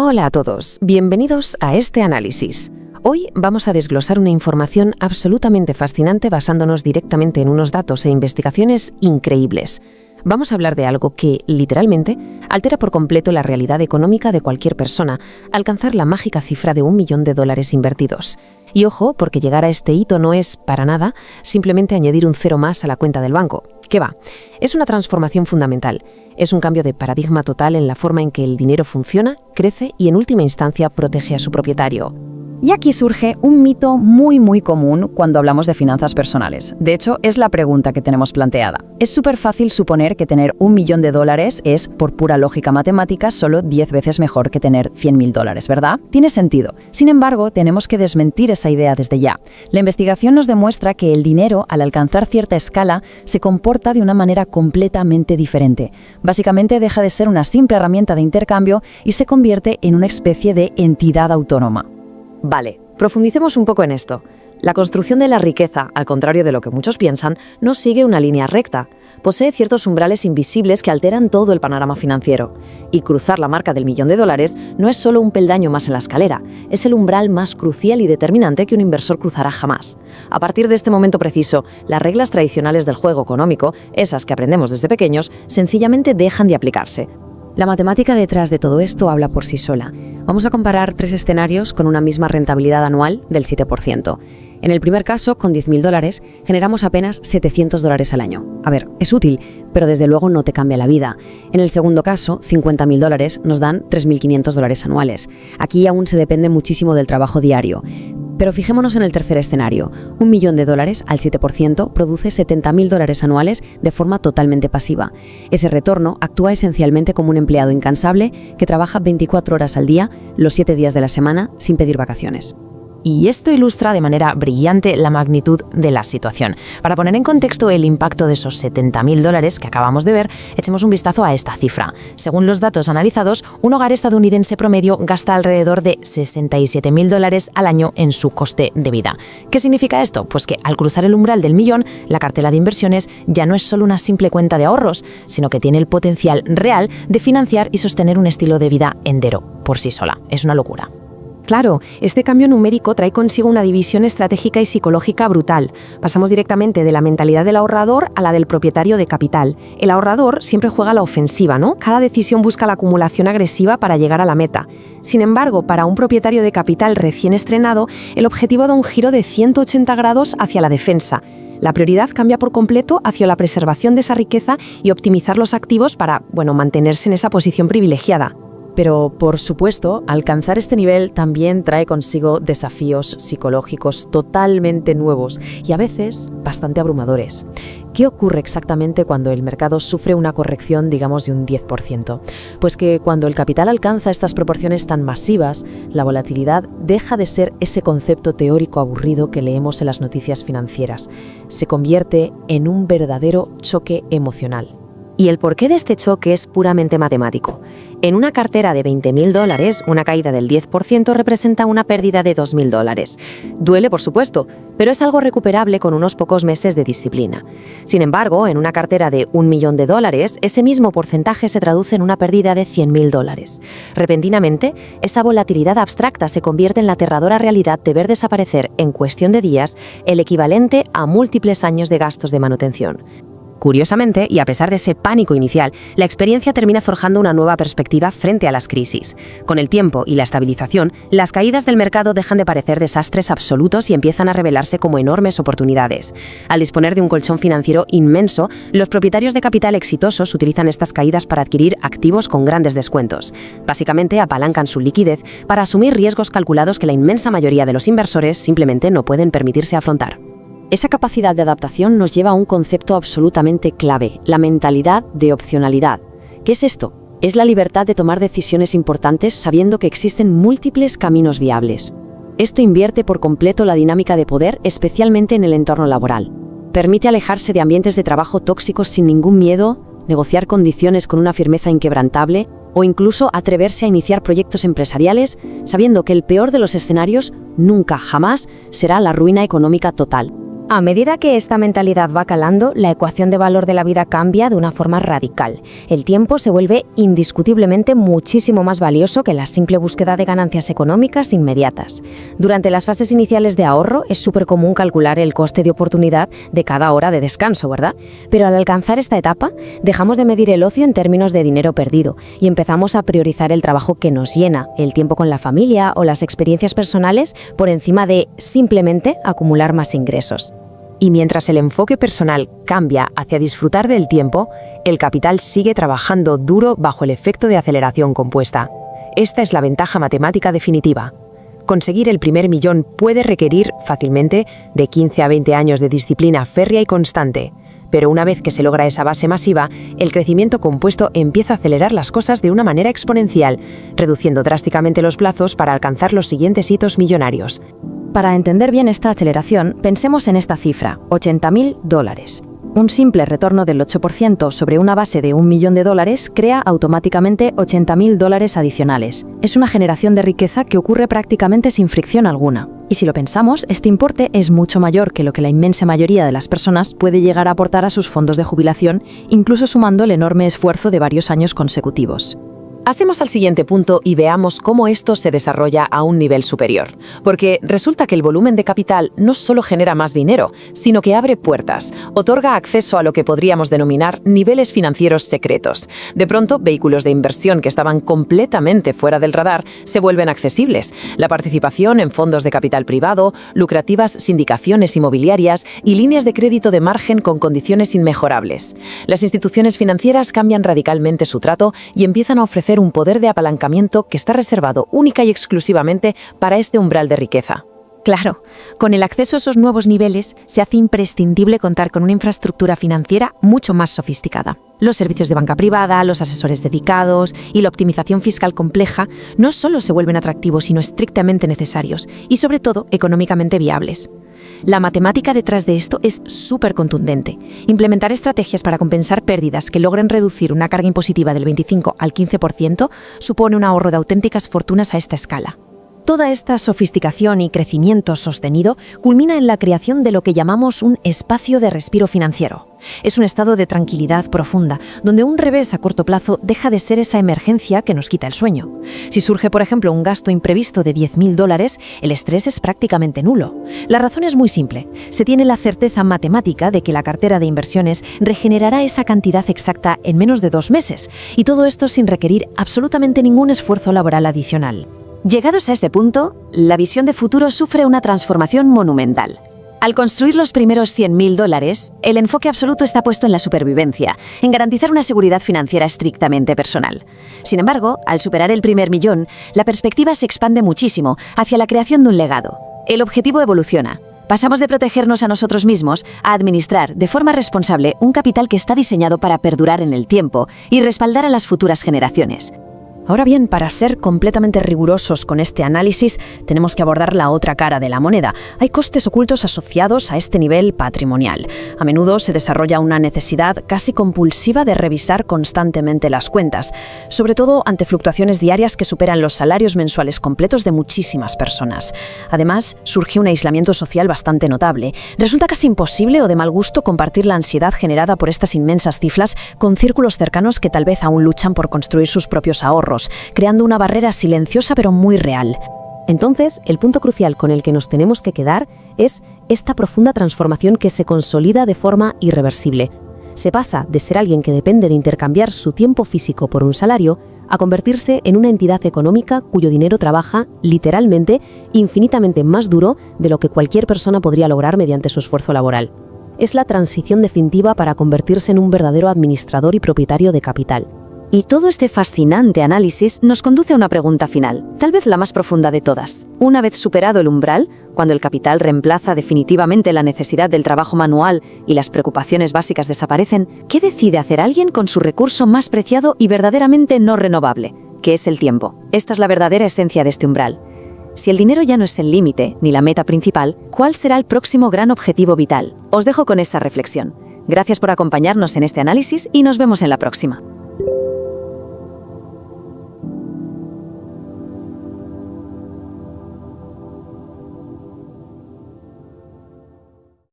Hola a todos, bienvenidos a este análisis. Hoy vamos a desglosar una información absolutamente fascinante basándonos directamente en unos datos e investigaciones increíbles. Vamos a hablar de algo que, literalmente, altera por completo la realidad económica de cualquier persona, alcanzar la mágica cifra de $1 millón invertidos. Y ojo, porque llegar a este hito no es, para nada, simplemente añadir un cero más a la cuenta del banco. ¿Qué va? Es una transformación fundamental. Es un cambio de paradigma total en la forma en que el dinero funciona, crece y en última instancia protege a su propietario. Y aquí surge un mito muy común cuando hablamos de finanzas personales. De hecho, es la pregunta que tenemos planteada. Es súper fácil suponer que tener $1 millón es, por pura lógica matemática, solo 10 veces mejor que tener $100.000, ¿verdad? Tiene sentido. Sin embargo, tenemos que desmentir esa idea desde ya. La investigación nos demuestra que el dinero, al alcanzar cierta escala, se comporta de una manera completamente diferente. Básicamente deja de ser una simple herramienta de intercambio y se convierte en una especie de entidad autónoma. Vale, profundicemos un poco en esto. La construcción de la riqueza, al contrario de lo que muchos piensan, no sigue una línea recta. Posee ciertos umbrales invisibles que alteran todo el panorama financiero. Y cruzar la marca del $1 millón no es solo un peldaño más en la escalera, es el umbral más crucial y determinante que un inversor cruzará jamás. A partir de este momento preciso, las reglas tradicionales del juego económico, esas que aprendemos desde pequeños, sencillamente dejan de aplicarse. La matemática detrás de todo esto habla por sí sola. Vamos a comparar 3 escenarios con una misma rentabilidad anual del 7%. En el primer caso, con $10.000, generamos apenas $700 al año. A ver, es útil, pero desde luego no te cambia la vida. En el segundo caso, $50.000 nos dan $3.500 anuales. Aquí aún se depende muchísimo del trabajo diario. Pero fijémonos en el tercer escenario. $1 millón al 7% produce $70.000 anuales de forma totalmente pasiva. Ese retorno actúa esencialmente como un empleado incansable que trabaja 24 horas al día, los 7 días de la semana, sin pedir vacaciones. Y esto ilustra de manera brillante la magnitud de la situación. Para poner en contexto el impacto de esos $70.000 que acabamos de ver, echemos un vistazo a esta cifra. Según los datos analizados, un hogar estadounidense promedio gasta alrededor de $67.000 al año en su coste de vida. ¿Qué significa esto? Pues que al cruzar el umbral del millón, la cartera de inversiones ya no es solo una simple cuenta de ahorros, sino que tiene el potencial real de financiar y sostener un estilo de vida entero por sí sola. Es una locura. Claro, este cambio numérico trae consigo una división estratégica y psicológica brutal. Pasamos directamente de la mentalidad del ahorrador a la del propietario de capital. El ahorrador siempre juega a la ofensiva, ¿no? Cada decisión busca la acumulación agresiva para llegar a la meta. Sin embargo, para un propietario de capital recién estrenado, el objetivo da un giro de 180 grados hacia la defensa. La prioridad cambia por completo hacia la preservación de esa riqueza y optimizar los activos para, mantenerse en esa posición privilegiada. Pero, por supuesto, alcanzar este nivel también trae consigo desafíos psicológicos totalmente nuevos y a veces bastante abrumadores. ¿Qué ocurre exactamente cuando el mercado sufre una corrección, digamos, de un 10%? Pues que cuando el capital alcanza estas proporciones tan masivas, la volatilidad deja de ser ese concepto teórico aburrido que leemos en las noticias financieras. Se convierte en un verdadero choque emocional. Y el porqué de este choque es puramente matemático. En una cartera de $20.000, una caída del 10% representa una pérdida de $2.000. Duele, por supuesto, pero es algo recuperable con unos pocos meses de disciplina. Sin embargo, en una cartera de $1 millón, ese mismo porcentaje se traduce en una pérdida de $100.000. Repentinamente, esa volatilidad abstracta se convierte en la aterradora realidad de ver desaparecer en cuestión de días el equivalente a múltiples años de gastos de manutención. Curiosamente, y a pesar de ese pánico inicial, la experiencia termina forjando una nueva perspectiva frente a las crisis. Con el tiempo y la estabilización, las caídas del mercado dejan de parecer desastres absolutos y empiezan a revelarse como enormes oportunidades. Al disponer de un colchón financiero inmenso, los propietarios de capital exitosos utilizan estas caídas para adquirir activos con grandes descuentos. Básicamente, apalancan su liquidez para asumir riesgos calculados que la inmensa mayoría de los inversores simplemente no pueden permitirse afrontar. Esa capacidad de adaptación nos lleva a un concepto absolutamente clave, la mentalidad de opcionalidad. ¿Qué es esto? Es la libertad de tomar decisiones importantes sabiendo que existen múltiples caminos viables. Esto invierte por completo la dinámica de poder, especialmente en el entorno laboral. Permite alejarse de ambientes de trabajo tóxicos sin ningún miedo, negociar condiciones con una firmeza inquebrantable o incluso atreverse a iniciar proyectos empresariales sabiendo que el peor de los escenarios nunca, jamás, será la ruina económica total. A medida que esta mentalidad va calando, la ecuación de valor de la vida cambia de una forma radical. El tiempo se vuelve indiscutiblemente muchísimo más valioso que la simple búsqueda de ganancias económicas inmediatas. Durante las fases iniciales de ahorro es súper común calcular el coste de oportunidad de cada hora de descanso, ¿verdad? Pero al alcanzar esta etapa, dejamos de medir el ocio en términos de dinero perdido y empezamos a priorizar el trabajo que nos llena, el tiempo con la familia o las experiencias personales por encima de simplemente acumular más ingresos. Y mientras el enfoque personal cambia hacia disfrutar del tiempo, el capital sigue trabajando duro bajo el efecto de aceleración compuesta. Esta es la ventaja matemática definitiva. Conseguir el primer millón puede requerir fácilmente de 15 a 20 años de disciplina férrea y constante, pero una vez que se logra esa base masiva, el crecimiento compuesto empieza a acelerar las cosas de una manera exponencial, reduciendo drásticamente los plazos para alcanzar los siguientes hitos millonarios. Para entender bien esta aceleración, pensemos en esta cifra, $80.000. Un simple retorno del 8% sobre una base de $1 millón crea automáticamente $80.000 adicionales. Es una generación de riqueza que ocurre prácticamente sin fricción alguna. Y si lo pensamos, este importe es mucho mayor que lo que la inmensa mayoría de las personas puede llegar a aportar a sus fondos de jubilación, incluso sumando el enorme esfuerzo de varios años consecutivos. Pasemos al siguiente punto y veamos cómo esto se desarrolla a un nivel superior. Porque resulta que el volumen de capital no solo genera más dinero, sino que abre puertas, otorga acceso a lo que podríamos denominar niveles financieros secretos. De pronto, vehículos de inversión que estaban completamente fuera del radar se vuelven accesibles. La participación en fondos de capital privado, lucrativas sindicaciones inmobiliarias y líneas de crédito de margen con condiciones inmejorables. Las instituciones financieras cambian radicalmente su trato y empiezan a ofrecer un poder de apalancamiento que está reservado única y exclusivamente para este umbral de riqueza. Claro, con el acceso a esos nuevos niveles se hace imprescindible contar con una infraestructura financiera mucho más sofisticada. Los servicios de banca privada, los asesores dedicados y la optimización fiscal compleja no solo se vuelven atractivos, sino estrictamente necesarios y, sobre todo, económicamente viables. La matemática detrás de esto es súper contundente. Implementar estrategias para compensar pérdidas que logren reducir una carga impositiva del 25 al 15% supone un ahorro de auténticas fortunas a esta escala. Toda esta sofisticación y crecimiento sostenido culmina en la creación de lo que llamamos un espacio de respiro financiero. Es un estado de tranquilidad profunda, donde un revés a corto plazo deja de ser esa emergencia que nos quita el sueño. Si surge, por ejemplo, un gasto imprevisto de $10.000, el estrés es prácticamente nulo. La razón es muy simple. Se tiene la certeza matemática de que la cartera de inversiones regenerará esa cantidad exacta en menos de 2 meses, y todo esto sin requerir absolutamente ningún esfuerzo laboral adicional. Llegados a este punto, la visión de futuro sufre una transformación monumental. Al construir los primeros $100.000, el enfoque absoluto está puesto en la supervivencia, en garantizar una seguridad financiera estrictamente personal. Sin embargo, al superar el primer millón, la perspectiva se expande muchísimo hacia la creación de un legado. El objetivo evoluciona. Pasamos de protegernos a nosotros mismos a administrar de forma responsable un capital que está diseñado para perdurar en el tiempo y respaldar a las futuras generaciones. Ahora bien, para ser completamente rigurosos con este análisis, tenemos que abordar la otra cara de la moneda. Hay costes ocultos asociados a este nivel patrimonial. A menudo se desarrolla una necesidad casi compulsiva de revisar constantemente las cuentas, sobre todo ante fluctuaciones diarias que superan los salarios mensuales completos de muchísimas personas. Además, surge un aislamiento social bastante notable. Resulta casi imposible o de mal gusto compartir la ansiedad generada por estas inmensas cifras con círculos cercanos que tal vez aún luchan por construir sus propios ahorros, creando una barrera silenciosa pero muy real. Entonces, el punto crucial con el que nos tenemos que quedar es esta profunda transformación que se consolida de forma irreversible. Se pasa de ser alguien que depende de intercambiar su tiempo físico por un salario a convertirse en una entidad económica cuyo dinero trabaja, literalmente, infinitamente más duro de lo que cualquier persona podría lograr mediante su esfuerzo laboral. Es la transición definitiva para convertirse en un verdadero administrador y propietario de capital. Y todo este fascinante análisis nos conduce a una pregunta final, tal vez la más profunda de todas. Una vez superado el umbral, cuando el capital reemplaza definitivamente la necesidad del trabajo manual y las preocupaciones básicas desaparecen, ¿qué decide hacer alguien con su recurso más preciado y verdaderamente no renovable, que es el tiempo? Esta es la verdadera esencia de este umbral. Si el dinero ya no es el límite ni la meta principal, ¿cuál será el próximo gran objetivo vital? Os dejo con esa reflexión. Gracias por acompañarnos en este análisis y nos vemos en la próxima.